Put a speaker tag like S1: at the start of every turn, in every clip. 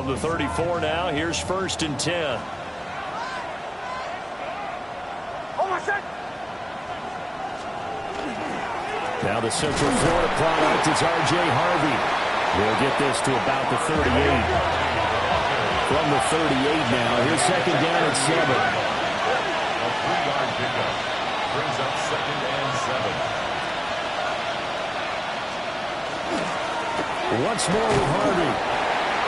S1: From the 34 now, here's 1st and 10. Now the Central Florida product is R.J. Harvey. He'll get this to about the 38. From the 38 now, here's 2nd down and 7.
S2: A 3-yard pickup brings up 2nd and 7.
S1: Once more with Harvey.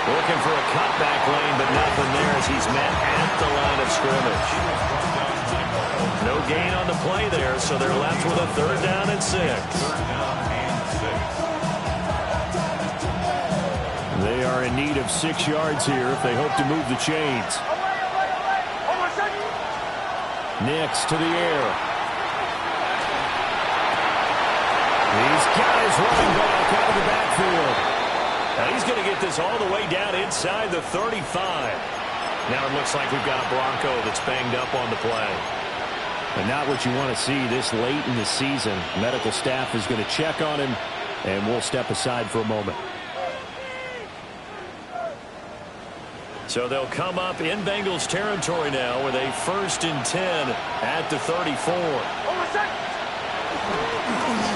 S1: Looking for a cutback lane, but nothing there as he's met at the line of scrimmage. No gain on the play there, so they're left with a 3rd down and 6. They are in need of 6 yards here if they hope to move the chains. Nix to the air. He's got his running back out of the backfield. Now he's going to get this all the way down inside the 35. Now it looks like we've got a Bronco that's banged up on the play. And not what you want to see this late in the season. Medical staff is going to check on him, and we'll step aside for a moment. So they'll come up in Bengals territory now with a 1st and 10 at the 34.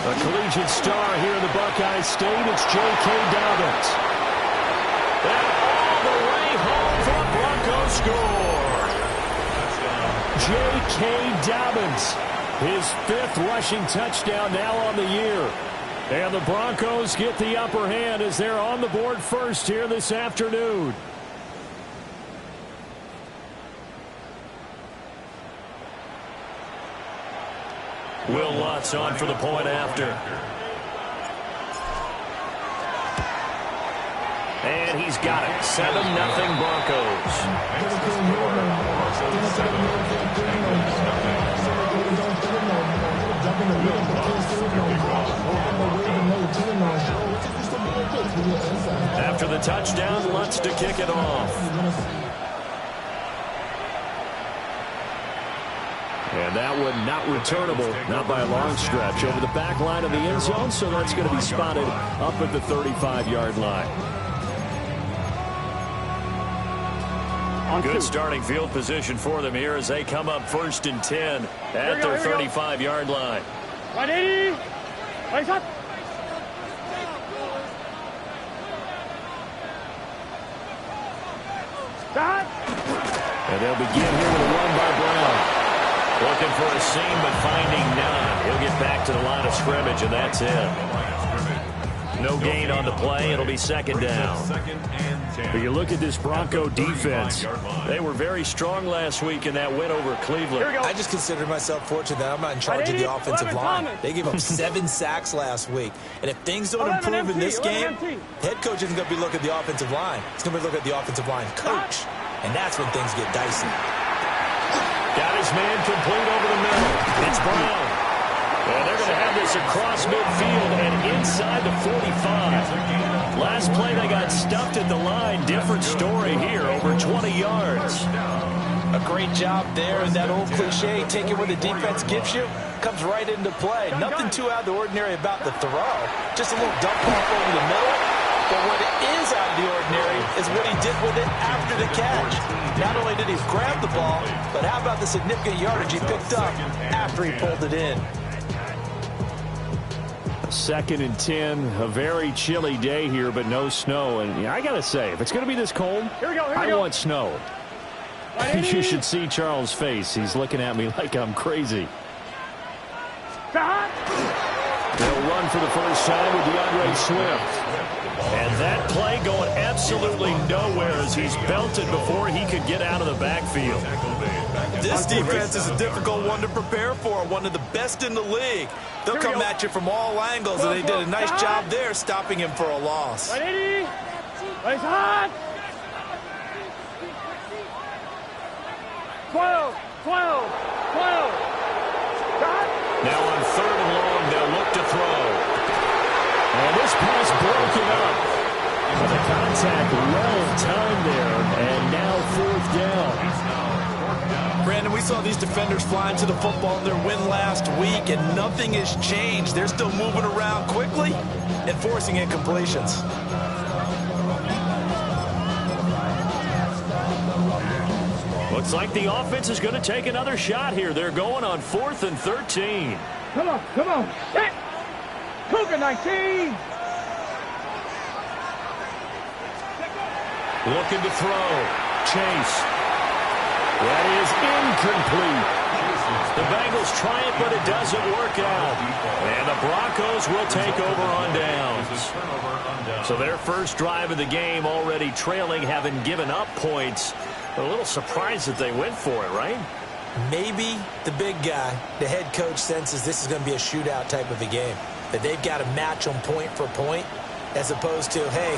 S1: A collegiate star here in the Buckeye State, it's J.K. Dobbins. And all the way home for a Bronco score. J.K. Dobbins, his 5th rushing touchdown now on the year. And the Broncos get the upper hand as they're on the board first here this afternoon. Will Lutz on for the point after. And he's got it. 7-0 Broncos. After the touchdown, Lutz to kick it off. And that one not returnable, not by a long stretch, over the back line of the end zone, so that's going to be spotted up at the 35-yard line. Good starting field position for them here as they come up 1st and 10 at their 35-yard line.
S3: 180. Right up.
S1: And they'll begin here with a run by Brown. Looking for a seam, but finding none. He'll get back to the line of scrimmage, and that's it. No gain on the play. It'll be 2nd down. But you look at this Bronco defense. They were very strong last week in that win over Cleveland.
S4: I just consider myself fortunate that I'm not in charge of the offensive line. They gave up 7 sacks last week. And if things don't improve in this game, head coach isn't going to be looking at the offensive line. He's going to be looking at the offensive line coach. And that's when things get dicey.
S1: Got his man complete over the middle. It's Brown. And they're going to have this across midfield and inside the 45. Last play they got stuffed at the line. Different story here, over 20 yards.
S4: A great job there. That old cliche, take it where the defense gives you, comes right into play. Nothing too out of the ordinary about the throw. Just a little dump off over the middle. But what is out of the ordinary is what he did with it after the catch. Not only did he grab the ball, but how about the significant yardage he picked up after he pulled it in.
S1: 2nd and 10, a very chilly day here, but no snow. And I got to say, if it's going to be this cold, I want snow. You should see Charles' face. He's looking at me like I'm crazy. They'll run for the first time with DeAndre Swift. And that play going absolutely nowhere as he's belted before he could get out of the backfield.
S4: This defense is a difficult one to prepare for, one of the best in the league. They'll come at you from all angles, and they did a nice job there stopping him for a loss.
S3: 180. Raise hard. 12.
S1: Now on 3rd and long, they'll look to throw. And this pass broken up. But the contact well timed there, and now 4th down.
S4: Brandon, we saw these defenders flying to the football in their win last week, and nothing has changed. They're still moving around quickly and forcing incompletions.
S1: Looks like the offense is going to take another shot here. They're going on 4th and 13.
S3: Come on, come on. Hit. Cougar 19.
S1: Looking to throw. Chase. That is incomplete. The Bengals try it, but it doesn't work out. And the Broncos will take over on downs. So their first drive of the game already trailing, having given up points. A little surprised that they went for it, right?
S4: Maybe the big guy, the head coach, senses this is going to be a shootout type of a game. That they've got to match them point for point, as opposed to, hey,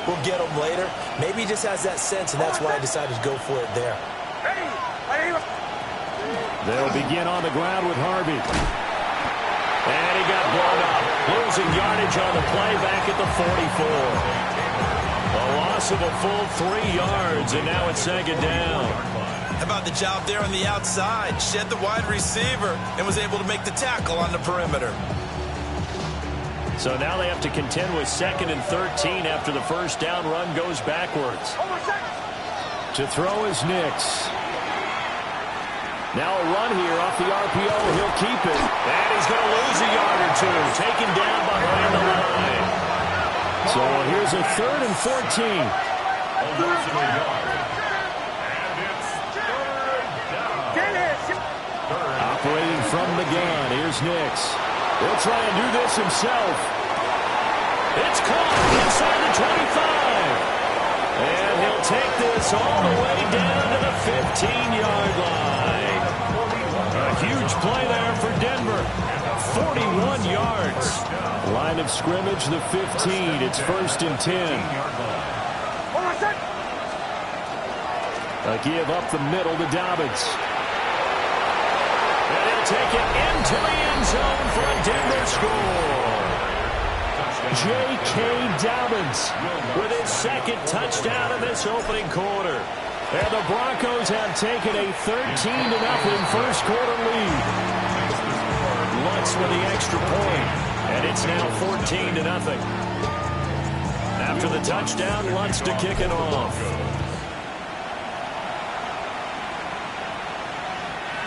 S4: we'll get them later. Maybe he just has that sense, and that's why he decided to go for it there.
S1: They'll begin on the ground with Harvey. And he got blown up. Losing yardage on the play back at the 44. A loss of a full 3 yards, and now it's 2nd down.
S4: How about the job there on the outside? Shed the wide receiver and was able to make the tackle on the perimeter.
S1: So now they have to contend with 2nd and 13 after the first down run goes backwards. To throw is Nix. Now a run here off the RPO. He'll keep it. And he's going to lose a yard or 2. Taken down behind the line. So here's a 3rd and 14. Operating from the gun. Here's Nix. He'll try and do this himself. It's caught inside the 25. And he'll take this all the way down to the 15-yard line. A huge play there for Denver. 41 yards. Line of scrimmage, the 15. It's 1st and 10. A give up the middle to Dobbins. And he'll take it into the end zone for a Denver score. J.K. Dobbins with his 2nd touchdown in this opening quarter. And the Broncos have taken a 13-0 first quarter lead. Lutz with the extra point, and it's now 14-0. After the touchdown, Lutz to kick it off.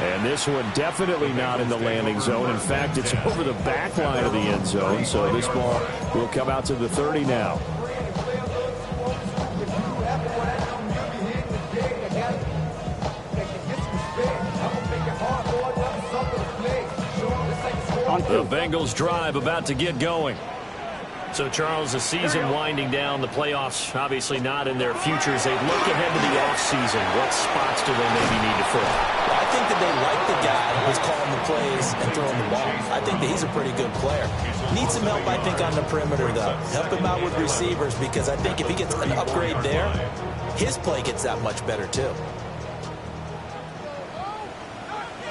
S1: And this one definitely not in the landing zone. In fact, it's over the back line of the end zone. So this ball will come out to the 30 now. The Bengals drive about to get going. So, Charles, the season winding down, the playoffs obviously not in their futures. They look ahead to the offseason. What spots do they maybe need to fill?
S4: Well, I think that they like the guy who's calling the plays and throwing the ball. I think that he's a pretty good player. Needs some help, I think, on the perimeter, though. Help him out with receivers, because I think if he gets an upgrade there, his play gets that much better, too.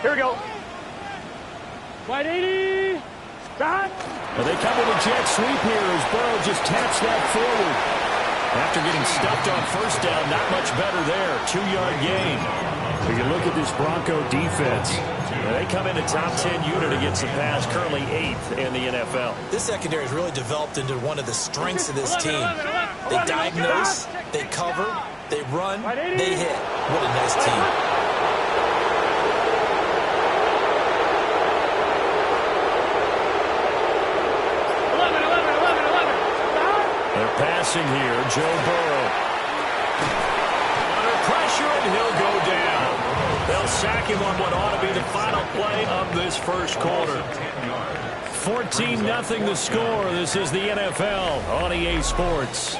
S3: Here we go. Wide 80. Shot.
S1: Well, they come with a jet sweep here as Burrow just taps that forward. After getting stuffed on first down, not much better there. 2-yard gain. When you look at this Bronco defense, they come in a top 10 unit against the pass, currently 8th in the NFL.
S4: This secondary has really developed into one of the strengths of this team. They diagnose, they cover, they run, they hit. What a nice team.
S1: Passing here, Joe Burrow. Under pressure, and he'll go down. They'll sack him on what ought to be the final play of this first quarter. 14-0 the score. This is the NFL on EA Sports.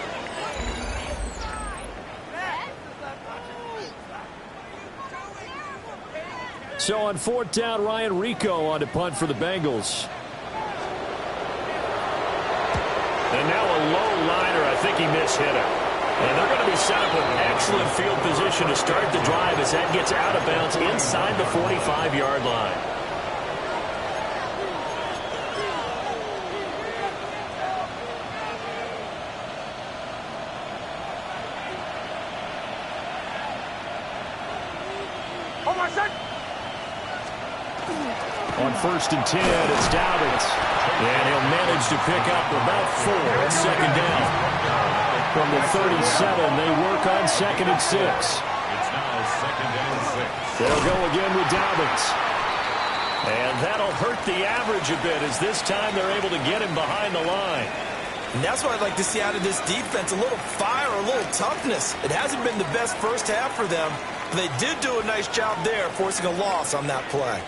S1: So on 4th down, Ryan Rico on to punt for the Bengals. And now a low liner. I think he mishit it. And they're going to be set up with excellent field position to start the drive as that gets out of bounds inside the 45-yard line. On 1st and 10, it's Dobbins. And he'll manage to pick up about 4 at 2nd down. From the 37, they work on 2nd and 6.
S2: It's now 2nd and 6.
S1: They'll go again with Dobbins. And that'll hurt the average a bit as this time they're able to get him behind the line.
S4: And that's what I'd like to see out of this defense, a little fire, a little toughness. It hasn't been the best first half for them, but they did do a nice job there forcing a loss on that play.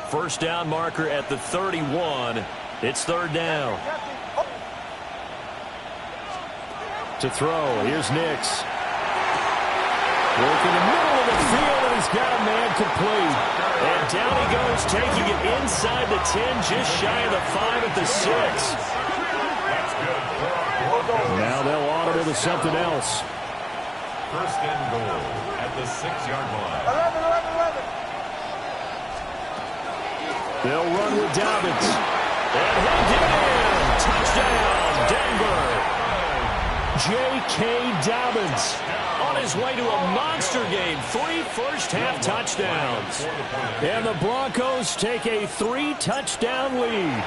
S1: First down marker at the 31. It's 3rd down. To throw, here's Nix. Work in the middle of the field, and he's got a man complete. And down he goes, taking it inside the 10, just shy of the 5 at the 6. Now they'll audible to something else.
S2: 1st and goal at the 6-yard line.
S3: 11.
S1: They'll run with Dobbins. And he'll get in. Touchdown, Denver. J.K. Dobbins on his way to a monster game. 3 first-half touchdowns. And the Broncos take a 3-touchdown lead.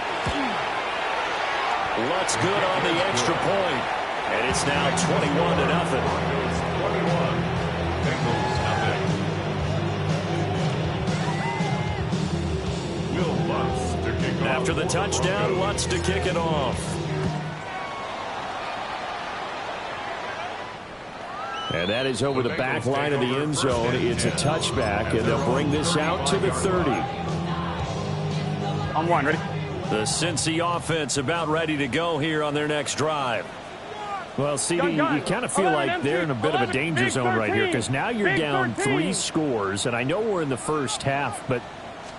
S1: Looks good on the extra point. And it's now 21-0.
S2: Bengals nothing. Will Lutz to kick off.
S1: After the touchdown, Lutz to kick it off. And that is over the back line of the end zone. It's a touchback, and they'll bring this out to the 30.
S3: On one, ready?
S1: The Cincy offense about ready to go here on their next drive. Well, CD, you kind of feel like they're in a bit of a danger zone right here because now you're down 3 scores, and I know we're in the first half, but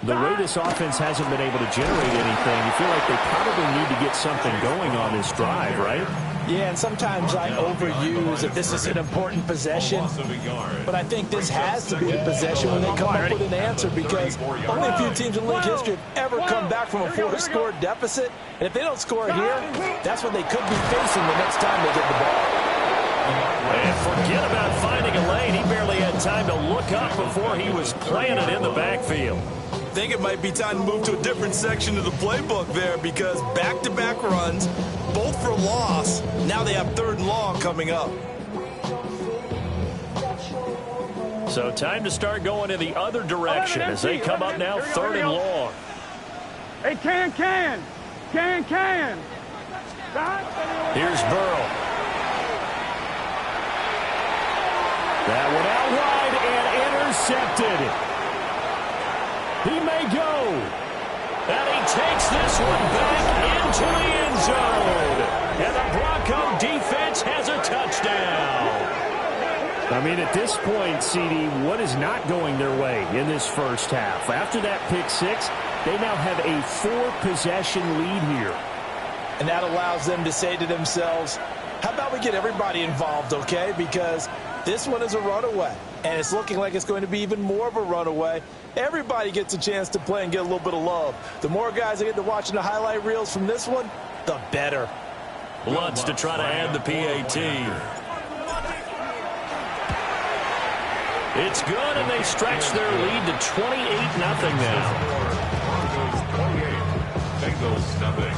S1: the way this offense hasn't been able to generate anything, you feel like they probably need to get something going on this drive, right?
S4: Yeah, and sometimes I overuse that this is an important possession, but I think this has to be the possession when they come up with an answer because only a few teams in league history have ever come back from a 4-score deficit, and if they don't score here, that's what they could be facing the next time they get the ball.
S1: And forget about finding a lane. He barely had time to look up before he was planted in the backfield.
S4: I think it might be time to move to a different section of the playbook there because back-to-back runs, both for loss. Now they have 3rd and long coming up.
S1: So time to start going in the other direction as they come up now 3rd and long.
S3: Hey, can.
S1: Here's Burrow. That one out wide and intercepted. He may go. And he takes this one back into the end zone. And the Bronco defense has a touchdown. I mean, at this point, CD, what is not going their way in this first half? After that pick 6, they now have a 4-possession lead here.
S4: And that allows them to say to themselves, how about we get everybody involved, okay? Because this one is a runaway, and it's looking like it's going to be even more of a runaway. Everybody gets a chance to play and get a little bit of love. The more guys that get to watching the highlight reels from this one, the better.
S1: Lutz to try to add the PAT. It's good, and they stretch their lead to 28-0 now.
S2: Bengals nothing.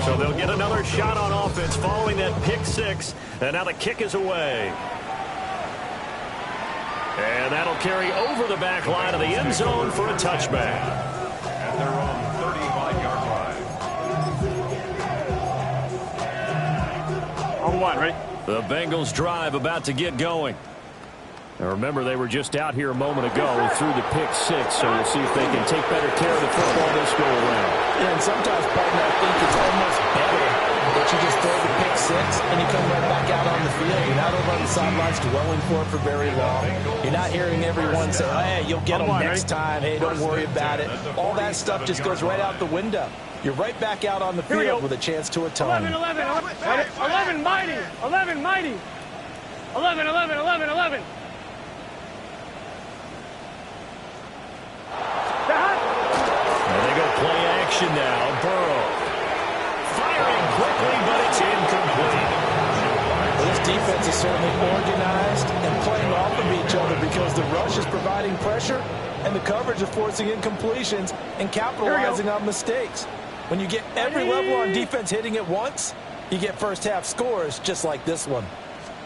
S1: So they'll get another shot on offense following that pick 6. And now the kick is away. And that'll carry over the back line of the end zone for a touchback.
S2: At their own 35-yard line.
S3: On one, ready?
S1: The Bengals drive about to get going. Now remember, they were just out here a moment ago through the pick 6, so we'll see if they can take better care of the football this go around.
S4: Yeah, and sometimes, partner, I think it's almost better that you just throw the pick 6 and you come right back out on the field. You're not over on the sidelines dwelling for it for very long. You're not hearing everyone say, oh, hey, you'll get them next time. Hey, don't worry about it. All that stuff just goes right out the window. You're right back out on the field with a chance to atone.
S3: 11, mighty. 11, mighty. 11.
S1: And they go play action now. Burrow firing quickly, but it's incomplete.
S4: Well, this defense is certainly organized and playing off of each other because the rush is providing pressure and the coverage is forcing incompletions and capitalizing on mistakes. When you get every level on defense hitting at once, you get first half scores just like this one.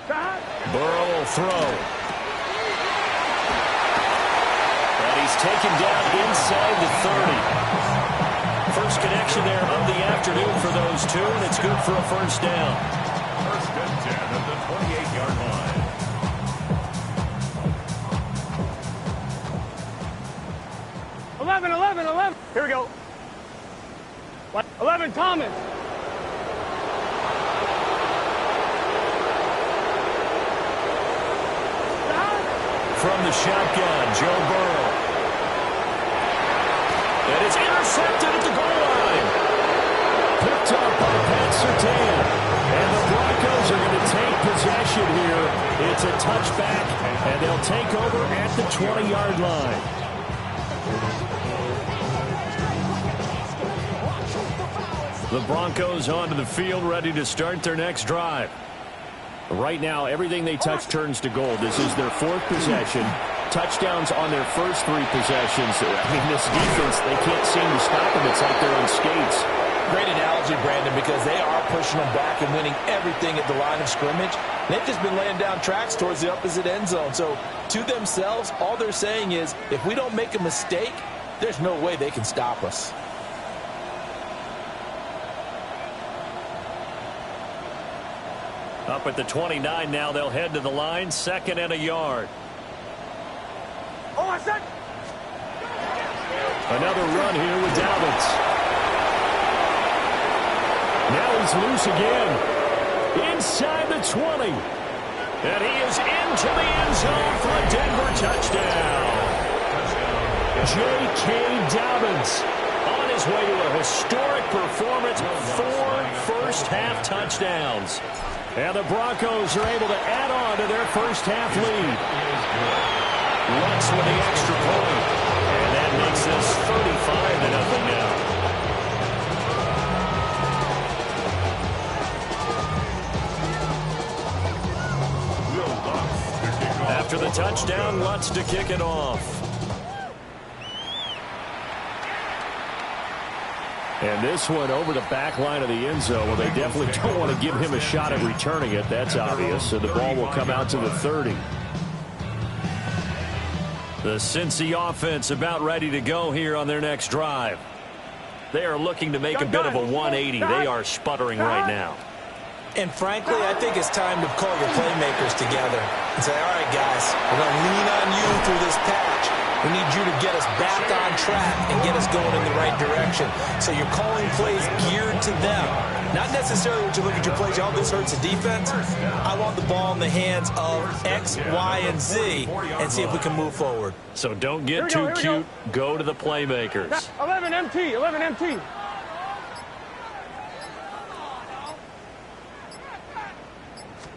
S1: Burrow will throw. And he's taken down inside the 30. First connection there of the afternoon for those two, and it's good for a first down.
S2: First and 10 at the 28-yard line.
S3: 11. Here we go. 11, Thomas.
S1: From the shotgun, Joe Burrow. And it's intercepted at the goal line. Picked up by Pat Surtain. And the Broncos are going to take possession here. It's a touchback, and they'll take over at the 20-yard line. The Broncos onto the field, ready to start their next drive. Right now, everything they touch turns to gold. This is their fourth possession. Touchdowns on their first three possessions. I mean, this defense, they can't seem to stop them. It's like they're on skates.
S4: Great analogy, Brandon, because they are pushing them back and winning everything at the line of scrimmage. They've just been laying down tracks towards the opposite end zone. So, to themselves, all they're saying is, if we don't make a mistake, there's no way they can stop us.
S1: Up at the 29 now, they'll head to the line, 2nd and a yard.
S3: Oh, I said.
S1: Another run here with Dalvin. Now he's loose again. Inside the 20. And he is into the end zone for a Denver touchdown. J.K. Dobbins on his way to a historic performance. 4 first-half touchdowns. And the Broncos are able to add on to their first-half lead. Lutz with the extra point. And that makes this 35-0 now. After the touchdown, Lutz to kick it off. And this one over the back line of the end zone. Well, they definitely don't want to give him a shot at returning it. That's obvious. So the ball will come out to the 30. The Cincy offense about ready to go here on their next drive. They are looking to make a bit of a 180. They are sputtering right now.
S4: And frankly, I think it's time to call your playmakers together and say, all right, guys, we're going to lean on you through this patch. We need you to get us back on track and get us going in the right direction. So you're calling plays geared to them. Not necessarily what you look at your plays, oh, this hurts the defense. I want the ball in the hands of X, Y, and Z and see if we can move forward.
S1: So don't get too cute. Go to the playmakers.
S3: 11 MT, 11 MT.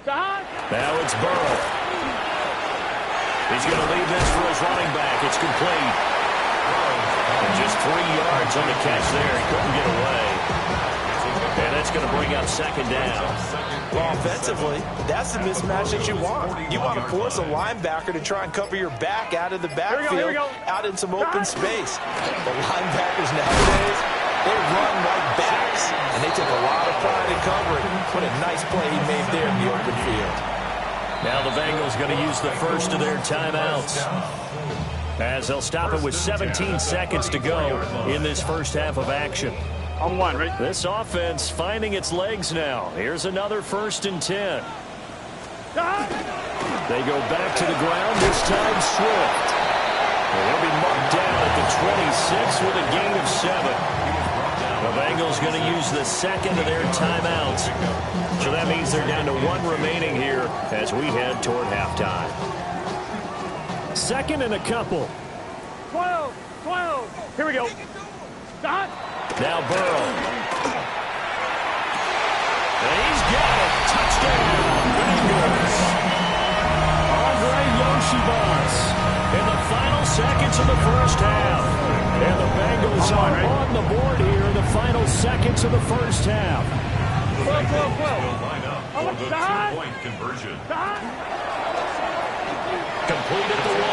S1: Now it's Burrow. He's going to leave this for his running back. It's complete. And just 3 yards on the catch there. He couldn't get away. And that's going to bring up 2nd down.
S4: Well, offensively, that's the mismatch that you want. You want to force a linebacker to try and cover your back out of the backfield, out in some open space. The linebackers nowadays, they run like backs, and they take a lot of pride in covering. What a nice play he made there in the open field.
S1: Now the Bengals going to use the first of their timeouts, as they'll stop it with 17 seconds to go in this first half of action.
S3: On one, right?
S1: This offense finding its legs now. Here's another 1st and 10. They go back to the ground, this time Swift. And he'll be marked down at the 26 with a gain of 7. The Bengals going to use the second of their timeouts. So that means they're down to 1 remaining here as we head toward halftime. 2nd and a couple.
S3: 12. Here we go.
S1: Now Burrow. And he's got it. Touchdown, Bengals. Andre Yoshibas in the final seconds of the first half. And the Bengals are on the board here in the final seconds of the first half.
S3: 12.
S2: for the two-point conversion.
S1: Complete at the 1.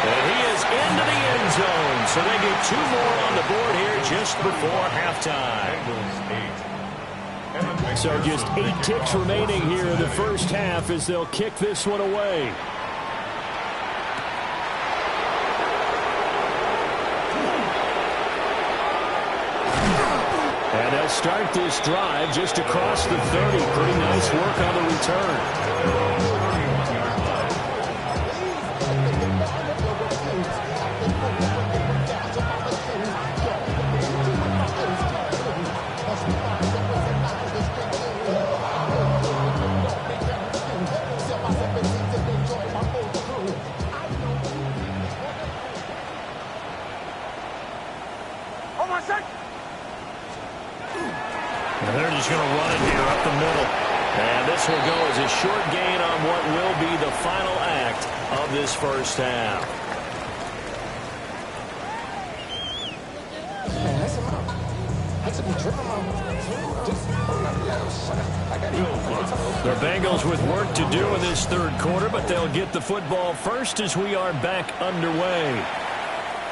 S1: And he is into the end zone. So they get 2 more on the board here just before halftime.
S5: So just 8 ticks remaining here in the first half as they'll kick this one away. And they'll start this drive just across the 30. Pretty nice work on the return.
S1: And they're just going to run it here up the middle. And this will go as a short gain on what will be the final act of this first half.
S5: The Bengals with work to do in this third quarter, but they'll get the football first as we are back underway.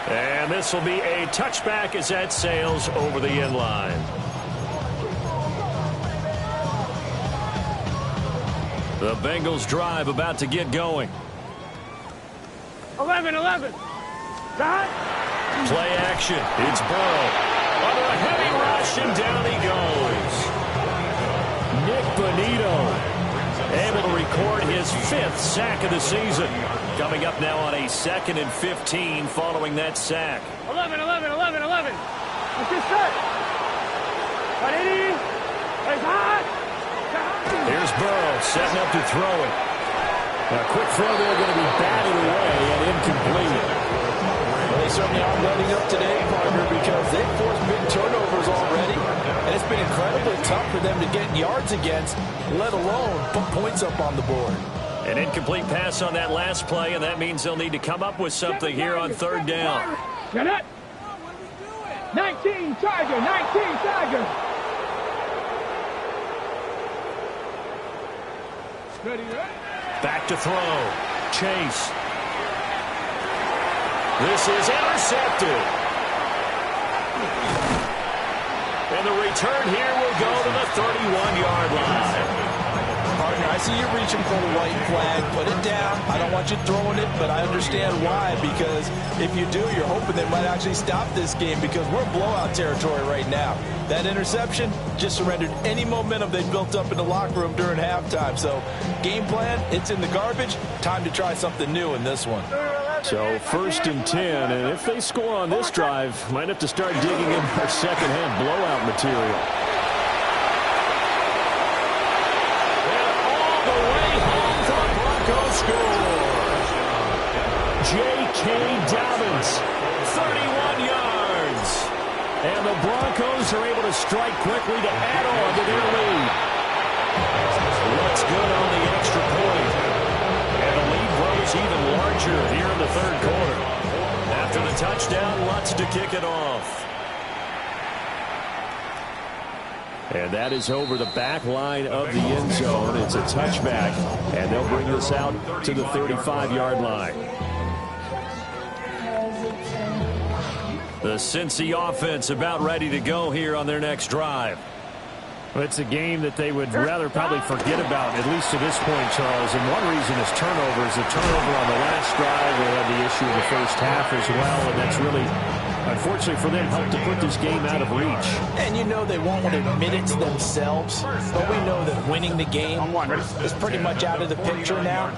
S1: And this will be a touchback as that sails over the end line.
S5: The Bengals drive about to get going.
S3: 11. Dot.
S1: Play action. It's Burrow. Under a heavy rush, and down he goes.
S5: Nick Bonito
S1: able to record his 5th sack of the season. Coming up now on a 2nd and 15 following that sack.
S3: 11. What's this set? 180. It's hot.
S1: Here's Burrow setting up to throw it.
S5: A quick throw there going to be batted away and incomplete.
S4: Well, they certainly are running up today, partner, because they've forced big turnovers already. And it's been incredibly tough for them to get yards against, let alone put points up on the board.
S1: An incomplete pass on that last play, and that means they'll need to come up with something here on 3rd down.
S3: Get it. 19 Charger.
S1: Back to throw. Chase. This is intercepted. And the return here will go to the 31-yard line.
S4: Partner, I see you reaching for the white flag. Put it down. I don't want you throwing it, but I understand why. Because if you do, you're hoping they might actually stop this game because we're in blowout territory right now. That interception just surrendered any momentum they built up in the locker room during halftime. So game plan, it's in the garbage. Time to try something new in this one.
S5: So 1st and 10, and if they score on this drive, might have to start digging in their second-half blowout material.
S1: Score. J.K. Dobbins, 31 yards.
S5: And the Broncos are able to strike quickly to add on to their lead.
S1: Looks good on the extra point. And the lead grows even larger here in the 3rd quarter. After the touchdown, Lutz to kick it off.
S5: And that is over the back line of the end zone. It's a touchback, and they'll bring this out to the 35-yard line.
S1: The Cincy offense about ready to go here on their next drive.
S5: Well, it's a game that they would rather probably forget about, at least to this point, Charles. And one reason is turnovers. A turnover on the last drive. They had the issue in the first half as well, and that's really, unfortunately for them, helped to put this game out of reach.
S4: And you know they won't want to admit it to themselves, but we know that winning the game is pretty much out of the picture now.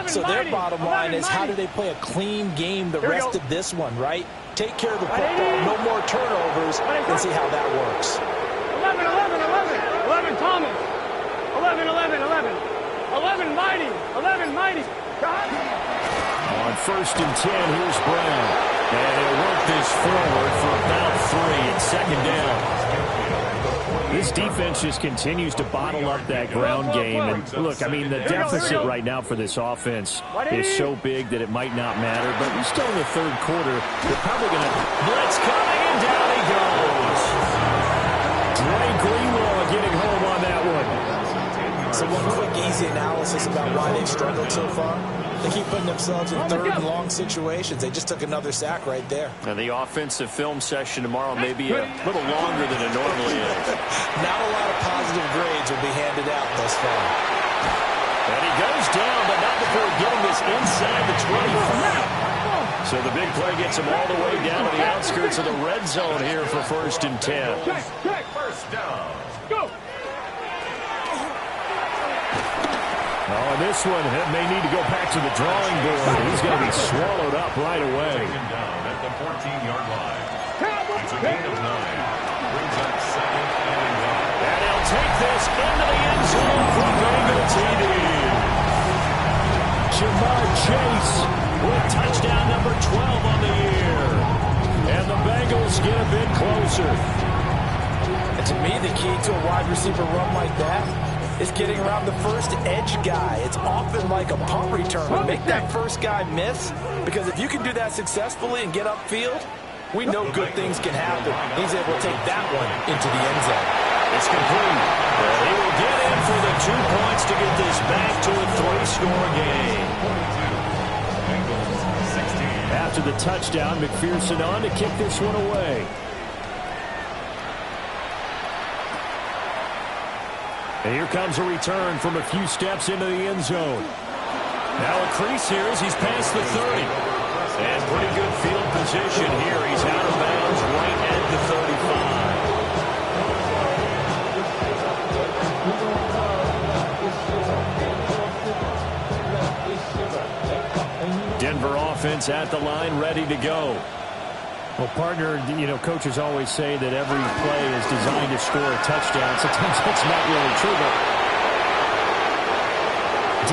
S4: So their bottom line is how do they play a clean game the rest of this one, right? Take care of the football, no more turnovers, and see how that works.
S3: 11 Thomas. 11 Mighty.
S5: On 1st and 10, here's Brown.
S1: And he'll work this forward for about 3 at 2nd down.
S5: This defense just continues to bottle up that ground game. And look, I mean, the deficit right now for this offense is so big that it might not matter. But we're still in the 3rd quarter. They're probably going to
S1: blitz coming, and down he goes.
S5: Dre Greenlaw getting home on that one.
S4: So So one quick, easy analysis about why they've struggled so far. They keep putting themselves in third and long situations. They just took another sack right there.
S5: And the offensive film session tomorrow may be a little longer than it normally is.
S4: Not a lot of positive grades will be handed out thus far.
S1: And he goes down, but not before getting this inside the 25. So the big play gets him all the way down to the outskirts of the red zone here for 1st and 10.
S2: First down.
S3: Go.
S5: Oh, and this one may need to go back to the drawing board. He's going to be swallowed up right away.
S2: Taken down at the 14-yard line. It's a gain of 9. Brings up 2nd and 1.
S1: And he'll take this into the end zone for Bengal TD. Jamar Chase with touchdown number 12 on the year. And the Bengals get a bit closer.
S4: And to me, the key to a wide receiver run like that is getting around the first edge guy. It's often like a punt return. Make that first guy miss, because if you can do that successfully and get upfield, we know good things can happen. He's able to take that one into the end zone.
S1: It's complete. He will get in for the 2 points to get this back to a 3-score game.
S2: Bengals 16.
S5: After the touchdown, McPherson on to kick this one away. And here comes a return from a few steps into the end zone. Now a crease here as he's past the 30.
S1: And pretty good field position here. He's out of bounds right at the 35.
S5: Denver offense at the line, ready to go. Well, partner, coaches always say that every play is designed to score a touchdown. Sometimes that's not really true, but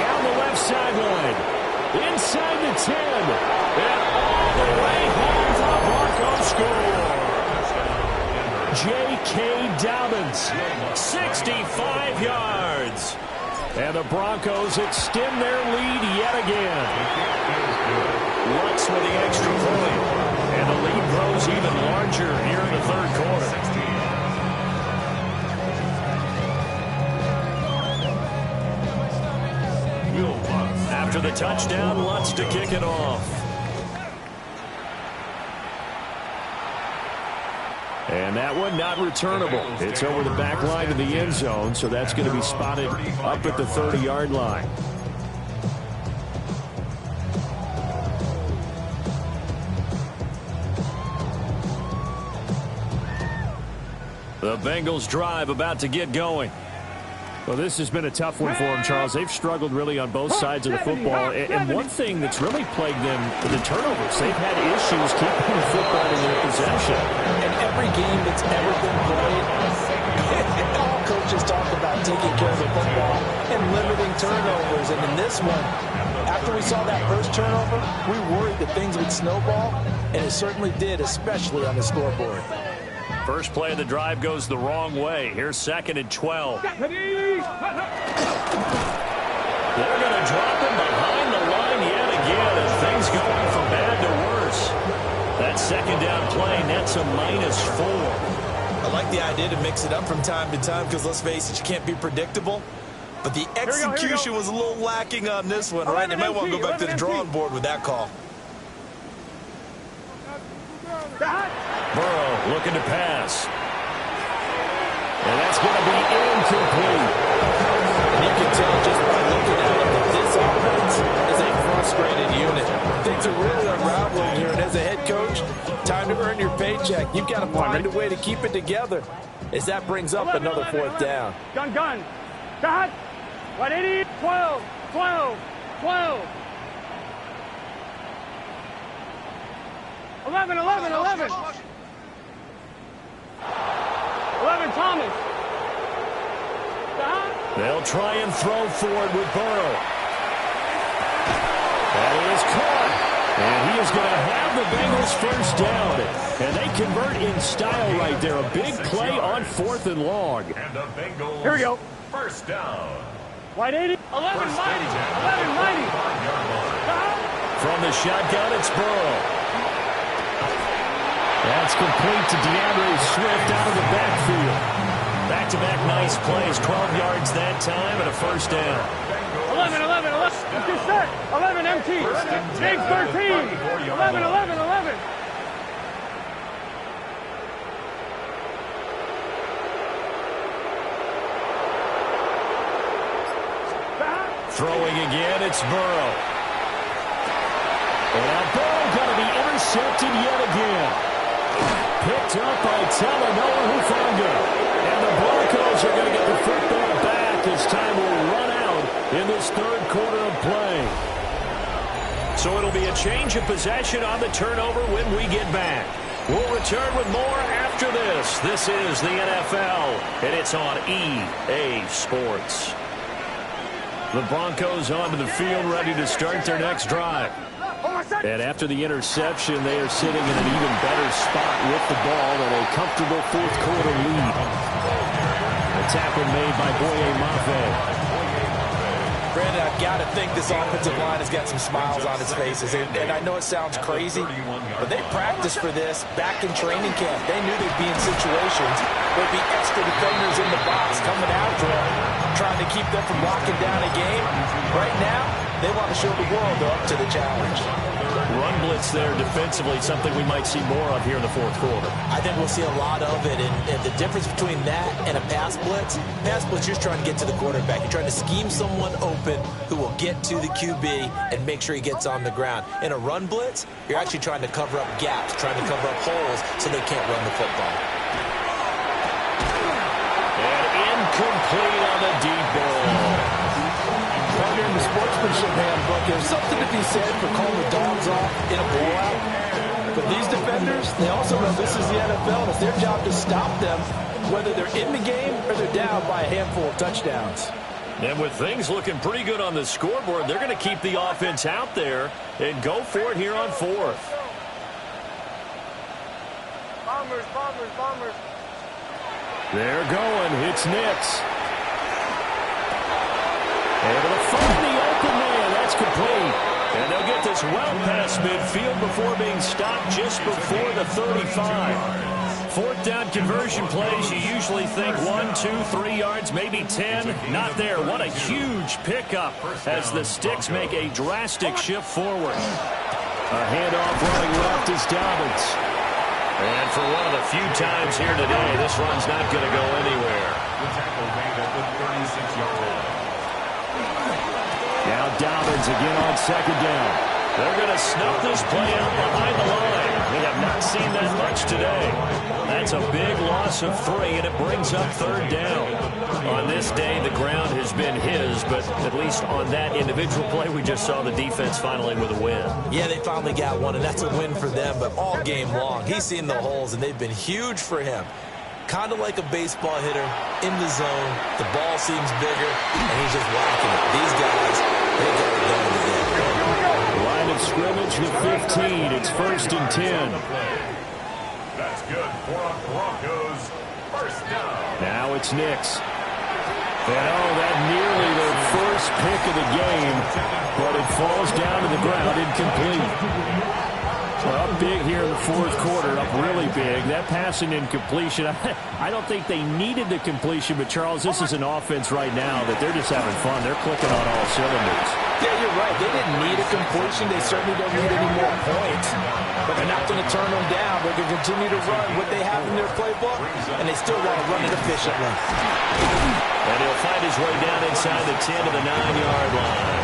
S5: down the left sideline, inside the 10, and all the way home for a Broncos score. J.K. Dobbins, 65 yards. And the Broncos extend their lead yet again.
S1: Lutz with the extra point. And the lead grows even larger here in the 3rd quarter. After the touchdown, Lutz to kick it off.
S5: And that one not returnable. It's over the back line of the end zone, so that's going to be spotted up at the 30-yard line.
S1: The Bengals drive about to get going.
S5: Well, this has been a tough one for them, Charles. They've struggled really on both sides of the football. And one thing that's really plagued them is the turnovers. They've had issues keeping the football in their possession.
S4: In every game that's ever been played, all coaches talk about taking care of the football and limiting turnovers. And in this one, after we saw that first turnover, we worried that things would snowball, and it certainly did, especially on the scoreboard.
S1: First play of the drive goes the wrong way. Here's 2nd and 12. They're going to drop him behind the line yet again, and things going from bad to worse. That 2nd down play nets a -4.
S4: I like the idea to mix it up from time to time because, let's face it, you can't be predictable. But the execution was a little lacking on this one, right? They might want to go back to the drawing board with that call.
S1: Burrow looking to pass. And that's going to be incomplete.
S4: And you can tell just by looking at it that this offense is a frustrated unit. Things are really unraveling here, and as a head coach, time to earn your paycheck. You've got to find a way to keep it together as that brings up another 4th down.
S3: Gun. Got. 180. 12. 12. 12. 11. 11, Thomas.
S1: They'll try and throw forward with Burrow. That is caught. And he is going to have the Bengals first down. And they convert in style right there. A big play on 4th and long.
S2: And the Bengals.
S3: Here we go.
S2: First down.
S3: White 80. 11 mighty. 11 mighty.
S1: From the shotgun, it's Burrow.
S5: That's complete to DeAndre Swift out of the backfield.
S1: Back-to-back nice plays, 12 yards that time, and a first down.
S3: 11, 11, 11. Get set. 11 MT. Big 13. 11, 11, 11.
S1: Throwing again, it's Burrow. And now Burrow going to be intercepted yet again. Picked up by Talanoa Hufanga. And the Broncos are going to get the football back as time will run out in this third quarter of play. So it'll be a change of possession on the turnover when we get back. We'll return with more after this. This is the NFL, and it's on EA Sports. The Broncos onto the field, ready to start their next drive. And after the interception, they are sitting in an even better spot with the ball and a comfortable fourth quarter lead. The tackle made by Boye Mafe.
S4: Brandon, I've got to think this offensive line has got some smiles on its faces. And I know it sounds crazy, but they practiced for this back in training camp. They knew they'd be in situations where there'd be extra defenders in the box coming after them, trying to keep them from locking down a game. Right now, they want to show the world they're up to the challenge.
S1: Run blitz there defensively, something we might see more of here in the fourth quarter.
S4: I think we'll see a lot of it, and the difference between that and a pass blitz, you're trying to get to the quarterback. You're trying to scheme someone open who will get to the QB and make sure he gets on the ground. In a run blitz, you're actually trying to cover up gaps, trying to cover up holes so they can't run the football.
S1: And incomplete on the deep ball.
S4: Partner, in the sportsmanship handbook, there's something to be said for calling the dogs off in a blowout. But these defenders, they also know this is the NFL. It's their job to stop them, whether they're in the game or they're down by a handful of touchdowns.
S1: And with things looking pretty good on the scoreboard, they're going to keep the offense out there and go for it here on fourth.
S3: Bombers, bombers, bombers.
S1: They're going. It's Nix. Able to find the open man. That's complete. And they'll get this well past midfield before being stopped just before the 35. Fourth down conversion plays, you usually think 1, 2, 3 yards, maybe 10. Not there. What a huge pickup as the Sticks make a drastic shift forward. A handoff running left is Dobbins. And for one of the few times here today, this run's not going to go anywhere.
S2: The tackle made at the 36-yard line.
S1: Now Dobbins again on second down. They're going to snuff this play out behind the line. We have not seen that much today. That's a big loss of 3, and it brings up third down. On this day, the ground has been his, but at least on that individual play, we just saw the defense finally with a win.
S4: Yeah, they finally got one, and that's a win for them, but all game long, he's seen the holes, and they've been huge for him. Kind of like a baseball hitter in the zone. The ball seems bigger, and he's just whacking it. These guys, they got it done today.
S1: Line of scrimmage with 15. It's 1st and 10.
S2: That's good for a Broncos first down.
S1: Now it's Nix. And that nearly their first pick of the game, but it falls down to the ground incomplete. Well, up big here in the fourth quarter, up really big. That passing incompletion, I don't think they needed the completion, but Charles, this is an offense right now that they're just having fun. They're clicking on all cylinders.
S4: Yeah, you're right. They didn't need a completion. They certainly don't need any more points. But they're not going to turn them down. They're going to continue to run what they have in their playbook, and they still want to run it efficiently.
S1: And he'll find his way down inside the 10 to the 9-yard line.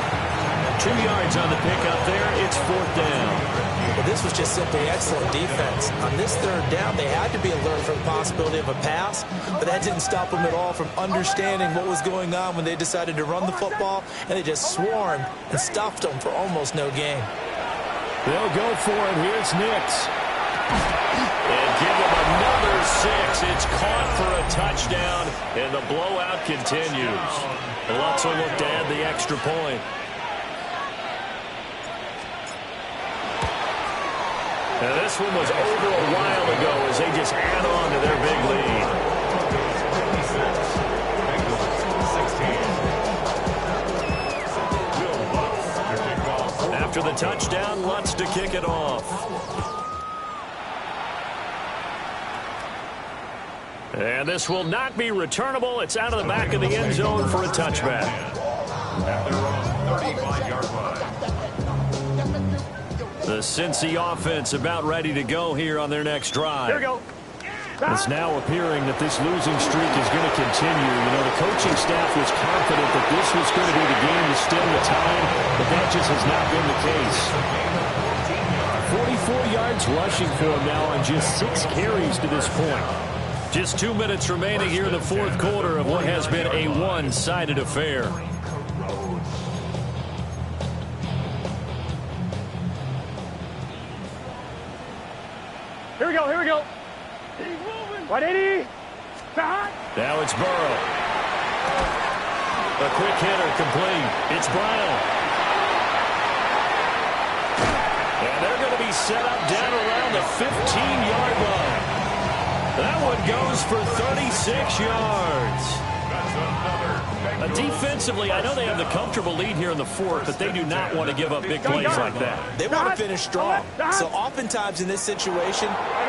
S1: 2 yards on the pickup there. It's 4th down.
S4: Well, this was just simply excellent defense. On this third down, they had to be alert for the possibility of a pass, but that didn't stop them at all from understanding what was going on when they decided to run the football, and they just swarmed and stopped them for almost no gain.
S1: They'll go for it. Here's Nix. And give them another 6. It's caught for a touchdown, and the blowout continues. They'll also look to add the extra point. Now this one was over a while ago as they just add on to their big lead. After the touchdown, Lutz to kick it off. And this will not be returnable. It's out of the back of the end zone for a touchback.
S2: At their own 35-yard line.
S1: The Cincy offense about ready to go here on their next drive.
S3: Here we go.
S1: It's now appearing that this losing streak is going to continue. You know, the coaching staff was confident that this was going to be the game to stem the tide, but that just has not been the case. 44 yards rushing for him now on just 6 carries to this point. Just 2 minutes remaining here in the fourth quarter of what has been a one-sided affair.
S3: Here we go, here we go. 180.
S1: Now it's Burrow. A quick hitter complete. It's Brown. And they're going to be set up down around the 15-yard line. That one goes for 36 yards. Defensively, I know they have the comfortable lead here in the fourth, but they do not want to give up big plays like that.
S4: They want to finish strong. So oftentimes in this situation,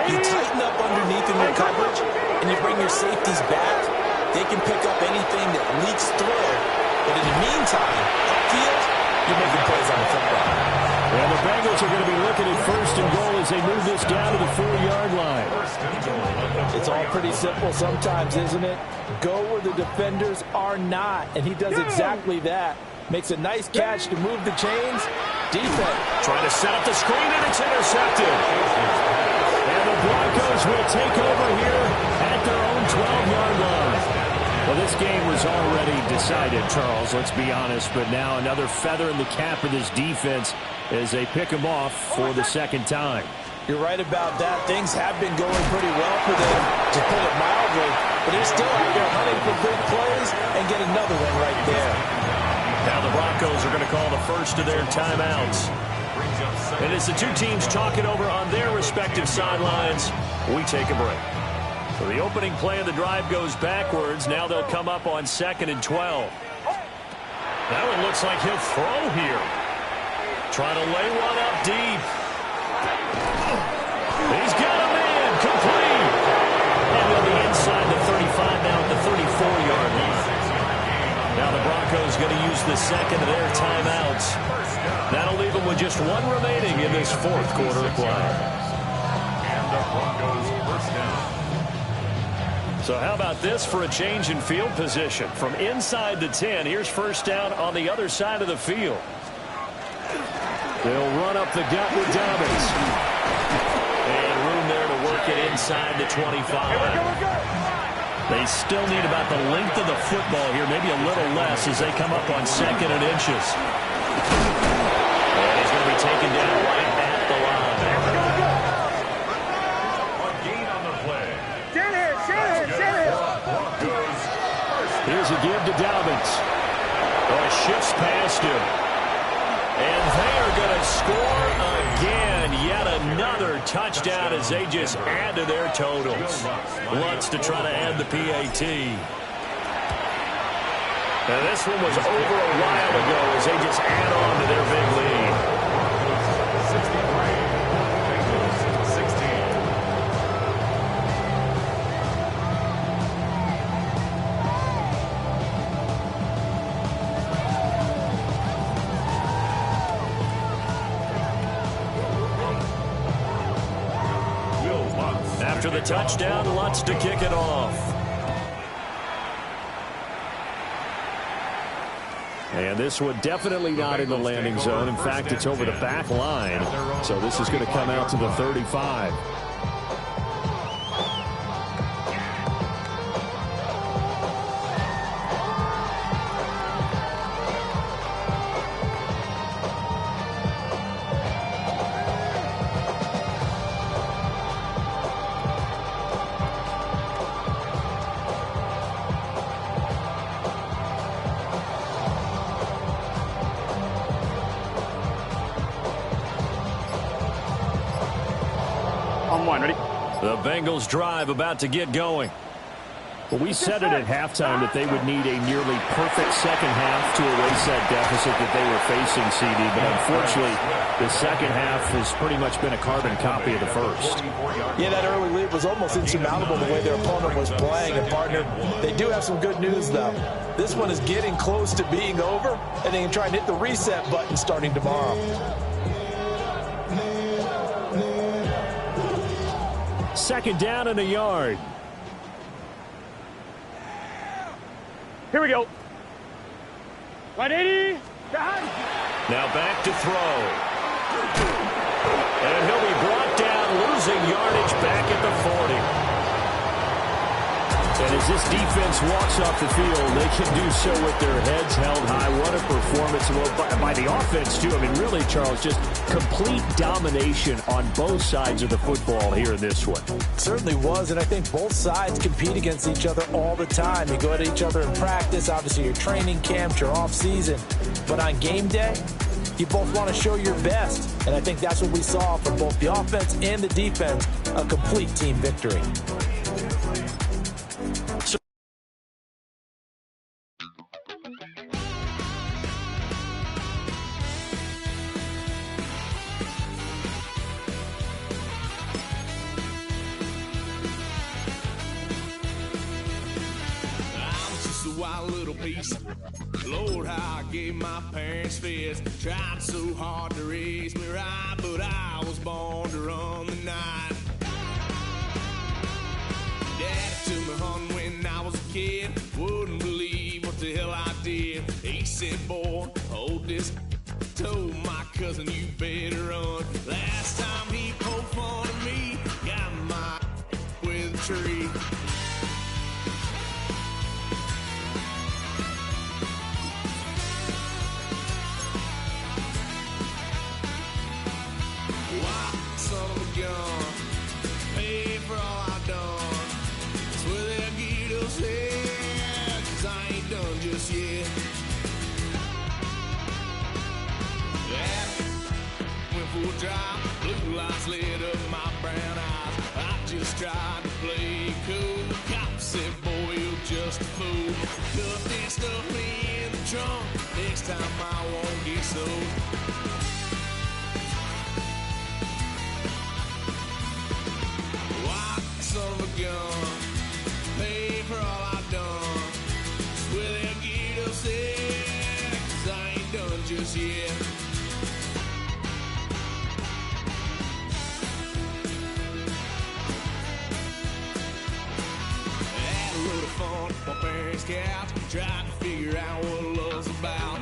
S4: you tighten up underneath in your coverage, and you bring your safeties back. They can pick up anything that leaks through. But in the meantime, upfield, you're making plays on the football.
S1: And the Bengals are going to be looking at first and goal as they move this down to the 4-yard line.
S4: It's all pretty simple sometimes, isn't it? Go where the defenders are not, and he does exactly that. Makes a nice catch to move the chains. Defense.
S1: Trying to set up the screen, and it's intercepted. And the Broncos will take over here at their own 12-yard line. Well, this game was already decided, Charles, let's be honest, but now another feather in the cap of this defense as they pick them off for the second time.
S4: You're right about that. Things have been going pretty well for them, to put it mildly, but they're still out there hunting for big plays and get another one right there.
S1: Now the Broncos are going to call the first of their timeouts. And as the two teams talk it over on their respective sidelines, we take a break. So the opening play of the drive goes backwards. Now they'll come up on 2nd and 12. That one looks like he'll throw here. Trying to lay one up deep. He's got a man, complete. And he'll be inside the 35 now at the 34-yard line. Now the Broncos going to use the second of their timeouts. That'll leave them with just one remaining in this fourth quarter of play.
S2: And the Broncos first down.
S1: So how about this for a change in field position? From inside the 10, here's first down on the other side of the field. They'll run up the gut with Dobbins. And room there to work it inside the 25. They still need about the length of the football here, maybe a little less as they come up on 2nd and inches. And he's going to be taken down right at the line.
S2: A gain on the play.
S1: Here's a give to Dobbins. Oh, it shifts past him. And they are going to score again. Yet another touchdown as they just add to their totals. Lutz to try to add the PAT. Now this one was over a while ago as they just add on to their big lead.
S2: 63. Bengals 16.
S1: After the touchdown, Lutz to kick it off. And this one definitely not in the landing zone. In fact, it's over the back line. So this is going to come out to the 35.
S3: On one, ready?
S1: The Bengals drive about to get going.
S5: Well, we said it at halftime that they would need a nearly perfect second half to erase that deficit that they were facing, CD. But unfortunately, the second half has pretty much been a carbon copy of the first.
S4: Yeah, that early lead was almost insurmountable the way their opponent was playing. And, partner, they do have some good news, though. This one is getting close to being over, and they can try and hit the reset button starting tomorrow.
S5: Second down and a yard.
S3: Here we go. 180.
S1: Now back to throw. And he'll be brought down, losing yardage back at the 40. And as this defense walks off the field, they can do so with their heads held high. What a performance by the offense, too. I mean, really, Charles, just complete domination on both sides of the football here in this one.
S4: Certainly was, and I think both sides compete against each other all the time. You go at each other in practice, obviously your training camp, your off-season. But on game day, you both want to show your best. And I think that's what we saw from both the offense and the defense, a complete team victory.
S6: Wild little piece. Lord, how I gave my parents fits. Tried so hard to raise me right, but I was born to run the night. Dad took me home when I was a kid. Wouldn't believe what the hell I did. He said, boy, hold this. Told my cousin, you better run. Last time he poked fun at me, got my with a tree. Son of a gun, pay for all I've done. Swear they'll get us here, 'cause I ain't done just yet. Yeah, went for a drive, blue lights lit up my brown eyes. I just tried to play cool. Cop said, boy, you're just a fool. Cut that stuff in the trunk, next time I won't get sold. Son of a gun, pay for all I've done. Swear they'll get us there, 'cause I ain't done just yet. Had a little fun on my parents' couch, tried to figure out what love's about.